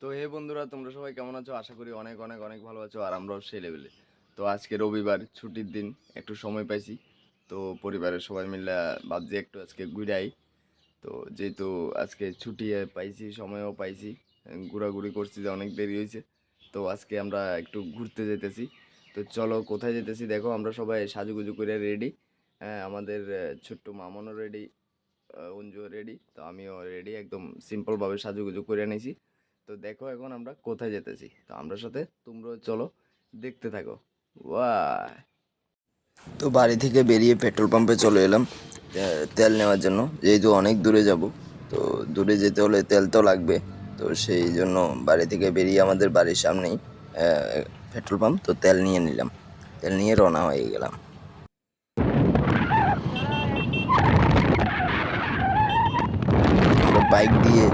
তো হে বন্ধুরা, তোমরা সবাই কেমন আছো? আশা করি অনেক অনেক অনেক ভালো আছো, আর আমরাও সেই লেভেলে। তো আজকে রবিবার, ছুটির দিন, একটু সময় পাইছি। তো পরিবারের সবাই মিলে ভাবছি একটু আজকে ঘুরাই। তো যেহেতু আজকে ছুটি পাইছি, সময়ও পাইছি, ঘোরাঘুরি করছি যে অনেক দেরি হয়েছে। তো আজকে আমরা একটু ঘুরতে যেতেছি। তো চলো কোথায় যেতেছি দেখো। আমরা সবাই সাজুগুজু করে রেডি। হ্যাঁ, আমাদের ছোট্ট মামনও রেডি, অঞ্জুও রেডি, তো আমিও রেডি, একদম সিম্পলভাবে সাজুগুজু করে নিয়েছি। তো দেখো এখন আমরা কোথায় যেতেছি, তো আমরা সাথে তোমরাও চলো, দেখতে থাকো। ওয়াই! তো বাড়ি থেকে বেরিয়ে পেট্রোল পাম্পে চলে এলাম তেল নেওয়ার জন্য, যেহেতু অনেক দূরে যাব। তো দূরে যেতে হলে তেল তো লাগবে। তো সেই জন্য বাড়ি থেকে বেরিয়ে আমাদের বাড়ির সামনেই পেট্রোল পাম্প, তো তেল নিয়ে নিলাম। তেল নিয়ে রওনা হয়ে গেলাম। আমরা বাইক দিয়ে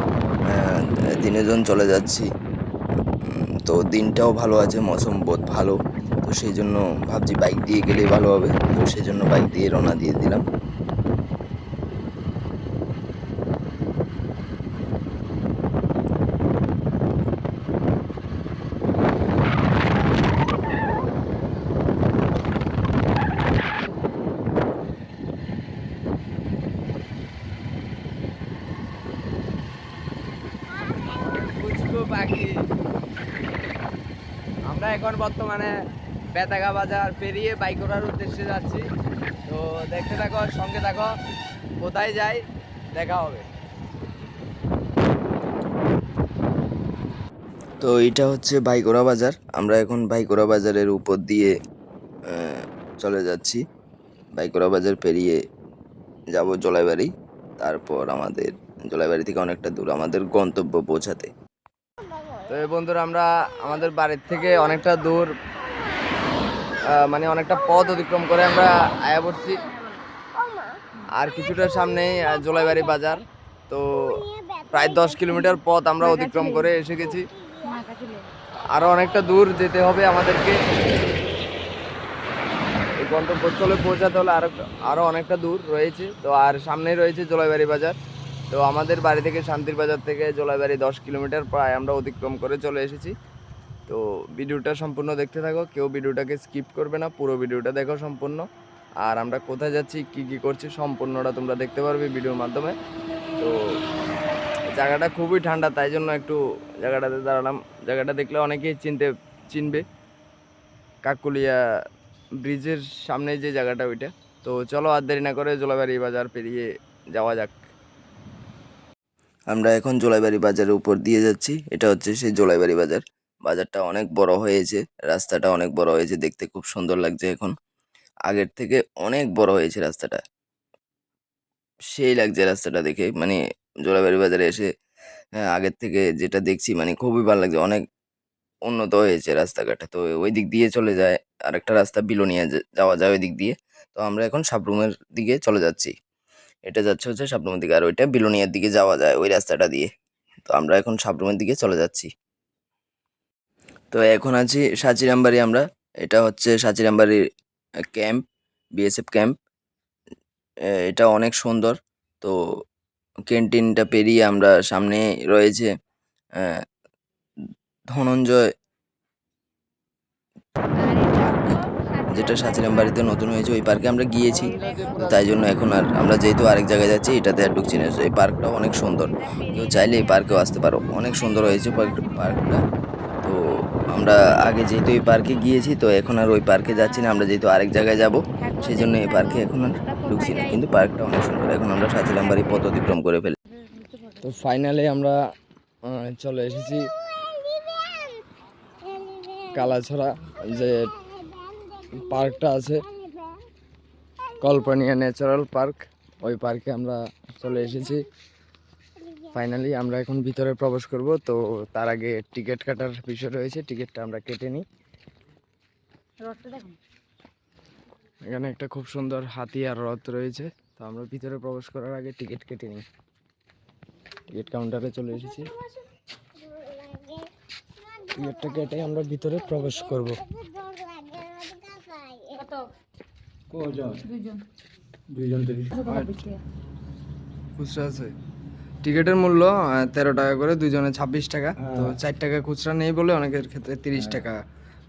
দিনেজন চলে যাচ্ছি। তো দিনটাও ভালো আছে, মৌসুম বহুত ভালো। তো সেই জন্য ভাবছি বাইক দিয়ে গেলেই ভালো হবে। তো সেই জন্য বাইক দিয়ে রওনা দিয়ে দিলাম। পুচকু পাখি, আমরা এখন বর্তমানে বেতাগা বাজার পেরিয়ে বাইক করার উদ্দেশ্যে যাচ্ছি। তো দেখতে থাকো, সঙ্গে থাকো, কোথায় যাই দেখা হবে। তো এটা হচ্ছে ভাইকোড়া বাজার। আমরা এখন ভাইকোড়া বাজারের উপর দিয়ে আহ, চলে যাচ্ছি। ভাইকোড়া বাজার পেরিয়ে যাব জলাইবাড়ি। তারপর আমাদের জলাইবাড়ি থেকে অনেকটা দূর আমাদের গন্তব্য পৌঁছাতে। তো এই বন্ধুরা, আমরা আমাদের বাড়ির থেকে অনেকটা দূর, মানে অনেকটা পথ অতিক্রম করে আমরা আয়া পড়ছি। আর কিছুটা সামনেই জলাইবাড়ি বাজার। তো প্রায় 10 কিলোমিটার পথ আমরা অতিক্রম করে এসে গেছি। আরো অনেকটা দূর যেতে হবে আমাদেরকে। এই গন্তব্যস্থলে পৌঁছাতে হলে আরো অনেকটা দূর রয়েছে। তো আর সামনেই রয়েছে জলাইবাড়ি বাজার। তো আমাদের বাড়ি থেকে শান্তির বাজার থেকে জলাইবাড়ি 10 কিলোমিটার প্রায় আমরা অতিক্রম করে চলে এসেছি। তো ভিডিওটা সম্পূর্ণ দেখতে থাকো, কেউ ভিডিওটাকে স্কিপ করবে না, পুরো ভিডিওটা দেখো সম্পূর্ণ। আর আমরা কোথায় যাচ্ছি, কি কি করছি, সম্পূর্ণটা তোমরা দেখতে পারবে ভিডিওর মাধ্যমে। তো জায়গাটা খুবই ঠান্ডা, তাই জন্য একটু জায়গাটাতে দাঁড়ালাম। জায়গাটা দেখলে অনেকেই চিনবে, কাকুলিয়া ব্রিজের সামনে যে জায়গাটা ওইটা। তো চলো আর দেরি না করে জলাইবাড়ি বাজার পেরিয়ে যাওয়া যাক। আমরা এখন জলাইবাড়ি বাজারের উপর দিয়ে যাচ্ছি। এটা হচ্ছে সেই জলাইবাড়ি বাজার। বাজারটা অনেক বড় হয়েছে, রাস্তাটা অনেক বড় হয়েছে, দেখতে খুব সুন্দর লাগছে এখন। আগের থেকে অনেক বড় হয়েছে রাস্তাটা, সেই লাগছে রাস্তাটা দেখে। মানে জলাইবাড়ি বাজারে এসে আগের থেকে যেটা দেখছি, মানে খুবই ভালো লাগছে। অনেক উন্নত হয়েছে রাস্তাঘাট। তো ওই দিক দিয়ে চলে যায় আরেকটা রাস্তা, বিলোনিয়া যাওয়া যায় ওই দিক দিয়ে। তো আমরা এখন সাবরুমের দিকে চলে যাচ্ছি। এটা যাচ্ছে হচ্ছে সাবরুমের দিকে, আর ওইটা বিলোনিয়ার দিকে যাওয়া যায় ওই রাস্তাটা দিয়ে। তো আমরা এখন সাবরুমের দিকে চলে যাচ্ছি। তো এখন আছি সাচিরামবাড়ি আমরা। এটা হচ্ছে সাচিরামবাড়ির ক্যাম্প, বিএসএফ ক্যাম্প। এটা অনেক সুন্দর। তো ক্যান্টিনটা পেরিয়ে আমরা সামনে রয়েছে আহ, ধনঞ্জয় যেটা সাচিরাম বাড়িতে নতুন হয়েছে, ওই পার্কে আমরা গিয়েছি। তো তাই জন্য এখন আর আমরা যেহেতু আরেক জায়গায় যাচ্ছি, এটাতে আর ঢুকছি না। এই পার্কটাও অনেক সুন্দর, কেউ চাইলে এই পার্কেও আসতে পারো, অনেক সুন্দর হয়েছে পার্কটা। তো আমরা আগে যেহেতু এই পার্কে গিয়েছি, তো এখন আর ওই পার্কে যাচ্ছি না। আমরা যেহেতু আরেক জায়গায় যাব, সেই জন্য এই পার্কে এখন আর ঢুকছি না, কিন্তু পার্কটা অনেক সুন্দর। এখন আমরা সাচিরাম বাড়ি পথ অতিক্রম করে ফেলি। তো ফাইনালি আমরা চলে এসেছি কালাছড়া, যে পার্কটা আছে, কল্পনিয়া ন্যাচারাল পার্ক। ওই পার্কে আমরা চলে এসেছি। ফাইনালি আমরা এখন ভিতরে প্রবেশ করব। তো তার আগে টিকিট কাটার বিষয় রয়েছে, টিকিটটা আমরা কেটে নিই। এখানে একটা খুব সুন্দর হাতি আর রথ রয়েছে। তো আমরা ভিতরে প্রবেশ করার আগে টিকিট কেটে নিই। টিকিট কাউন্টারে চলে এসেছি, টিকিটটা কেটে আমরা ভিতরে প্রবেশ করব। খুচরা আছে। টিকিটের মূল্য 13 টাকা করে, দুজনে 26 টাকা। তো 4 টাকা খুচরা নেই বলে অনেকের ক্ষেত্রে 30 টাকা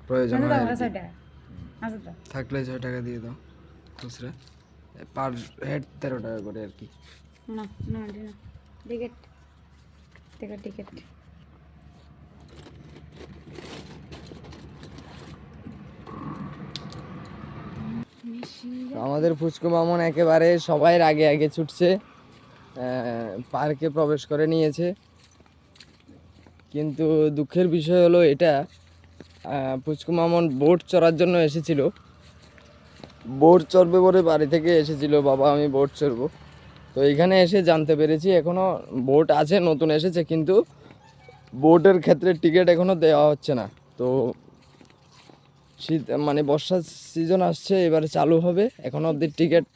প্রয়োজন হয় আর কি। থাকলে 6 টাকা দিয়ে দাও খুচরা, পার হেড 13 টাকা করে আর কি। না না না টিকিট টিকিট টিকিট তো আমাদের ফুচকু মামুন একেবারে সবাই আগে আগে ছুটছে, পার্কে প্রবেশ করে নিয়েছে। কিন্তু দুঃখের বিষয় হলো এটা, ফুচকু মামুন বোট চড়ার জন্য এসেছিল, বোট চড়বে বলে বাড়ি থেকে এসেছিল, বাবা আমি বোট চড়বো। তো এখানে এসে জানতে পেরেছি এখনও বোট আছে, নতুন এসেছে, কিন্তু বোটের ক্ষেত্রে টিকিট এখনও দেওয়া হচ্ছে না। তো শীত মানে বর্ষার সিজন আসছে, এবার চালু হবে, এখনও অবধি টিকিট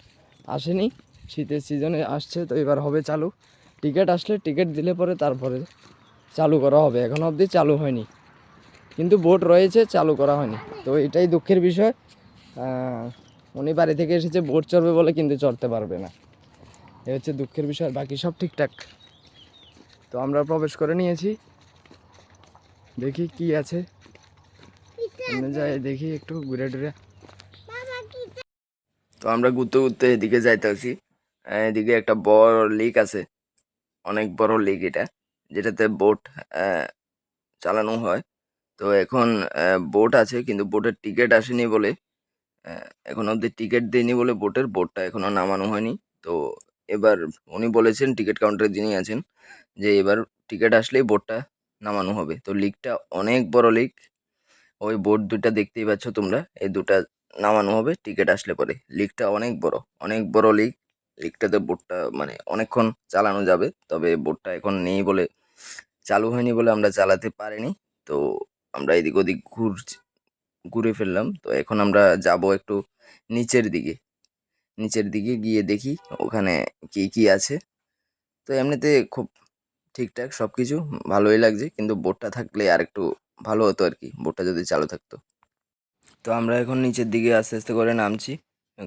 আসেনি, শীতের সিজনে আসছে তো এবার হবে চালু। টিকিট আসলে টিকিট দিলে পরে তারপরে চালু করা হবে, এখনও অবধি চালু হয়নি, কিন্তু বোট রয়েছে, চালু করা হয়নি। তো এটাই দুঃখের বিষয়, উনি বাড়ি থেকে এসেছে বোট চড়বে বলে, কিন্তু চড়তে পারবে না, এ হচ্ছে দুঃখের বিষয়। বাকি সব ঠিকঠাক। তো আমরা প্রবেশ করে নিয়েছি, দেখি কি আছে, সামনে যাই দেখি একটু ঘুরে টুরে। তো আমরা ঘুরতে ঘুরতে এদিকে যাইতেছি, এদিকে একটা বড় লেক আছে, অনেক বড় লেক এটা, যেটাতে বোট চালানো হয়। তো এখন বোট আছে, কিন্তু বোটের টিকিট আসেনি বলে, এখন অবধি টিকিট দেয়নি বলে বোটটা এখনো নামানো হয়নি। তো এবার উনি বলেছেন, টিকিট কাউন্টারে যিনি আছেন, যে এবার টিকিট আসলেই বোটটা নামানো হবে। তো লেকটা অনেক বড় লেক, ওই বোট দুটা দেখতেই পাচ্ছ তোমরা, এই দুটা নামানো হবে টিকিট আসলে পরে। লেকটা অনেক বড় লেক, লেকটাতে বোটটা মানে অনেকক্ষণ চালানো যাবে, তবে বোটটা এখন নেই বলে, চালু হয়নি বলে আমরা চালাতে পারিনি। তো আমরা এদিক ওদিক ঘুরে ফেললাম। তো এখন আমরা যাব একটু নিচের দিকে, নিচের দিকে গিয়ে দেখি ওখানে কি কি আছে। তো এমনিতে খুব ঠিকঠাক সব কিছু, ভালোই লাগছে, কিন্তু বোটটা থাকলে আর একটু ভালো হতো আর কি, বোটটা যদি চালু থাকতো। তো আমরা এখন নিচের দিকে আস্তে আস্তে করে নামছি,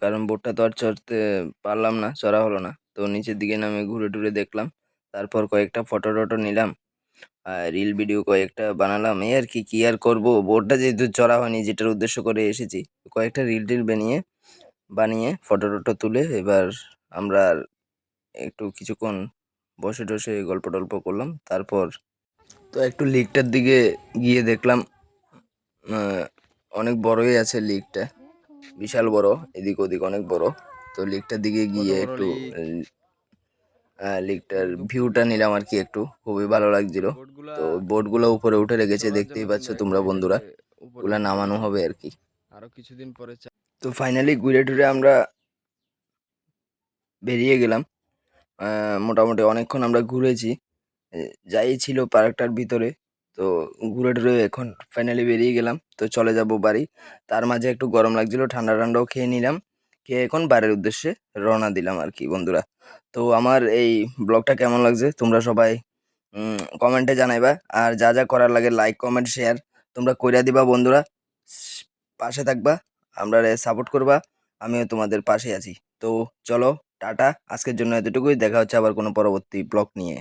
কারণ বোটটা তো আর চড়তে পারলাম না, চড়া হলো না। তো নিচের দিকে নামে ঘুরে টুরে দেখলাম, তারপর কয়েকটা ফটো টটো নিলাম, আর রিল ভিডিও কয়েকটা বানালাম, এই আর কি, কি আর করবো, বোটটা যেহেতু চড়া হয়নি, যেটার উদ্দেশ্য করে এসেছি, কয়েকটা রিল টিল বানিয়ে ফটো টটো তুলে এবার আমরা আর একটু কিছুক্ষণ বসে টসে গল্প টল্প করলাম। তারপর তো একটু লেকটার দিকে গিয়ে দেখলাম, আহ, অনেক বড়ই আছে লেকটা, বিশাল বড়, এদিক ওদিক অনেক বড়। তো লেকটার দিকে গিয়ে একটু লেকটার ভিউটা নিলাম আর কি, একটু খুবই ভালো লাগছিল। তো বোটগুলো উপরে উঠে রেখেছে, দেখতেই পাচ্ছ তোমরা বন্ধুরা, ওগুলা নামানো হবে আর কি আরো কিছুদিন পরে। তো ফাইনালি ঘুরে টুরে আমরা বেরিয়ে গেলাম, মোটামুটি অনেকক্ষণ আমরা ঘুরেছি, যাই ছিল পার্কটার ভিতরে। তো ঘুরে টুরে এখন ফাইনালি বেরিয়ে গেলাম, তো চলে যাব বাড়ি। তার মাঝে একটু গরম লাগছিল, ঠান্ডা ঠান্ডাও খেয়ে নিলাম, খেয়ে এখন বাড়ির উদ্দেশ্যে রওনা দিলাম আর কি বন্ধুরা। তো আমার এই ব্লগটা কেমন লাগছে তোমরা সবাই কমেন্টে জানাইবা, আর যা যা করার লাগে লাইক কমেন্ট শেয়ার তোমরা কইরা দিবা বন্ধুরা, পাশে থাকবা, আমরা সাপোর্ট করবা, আমিও তোমাদের পাশে আছি। তো চলো, টাটা, আজকের জন্য এতটুকুই, দেখা হচ্ছে আবার কোনো পরবর্তী ব্লগ নিয়ে।